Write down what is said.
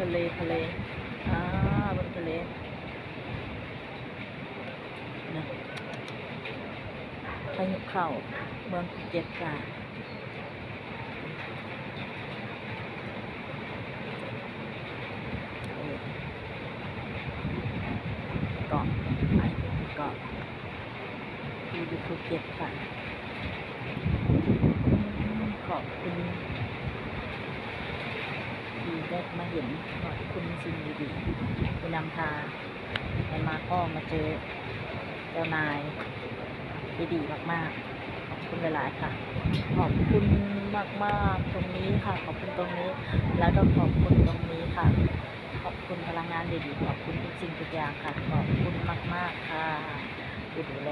ะเลอ่าบนทะเลนะพายุเข้าเมืองภูเก็ตค่ะเกาะไอ้เกาะอยู่ภูเก็ตค่ะขอบคุณที่ได้มาเห็นขอบคุณสิ่งดีๆที่นำพาให้มาก็มาเจอเจ้านายดีๆมากๆขอบคุณหลายๆค่ะขอบคุณมากๆตรงนี้ค่ะขอบคุณตรงนี้แล้วก็ขอบคุณตรงนี้ค่ะขอบคุณพลังงานดีๆขอบคุณทุกสิ่งทุกอย่างค่ะขอบคุณมากๆค่ะดูแล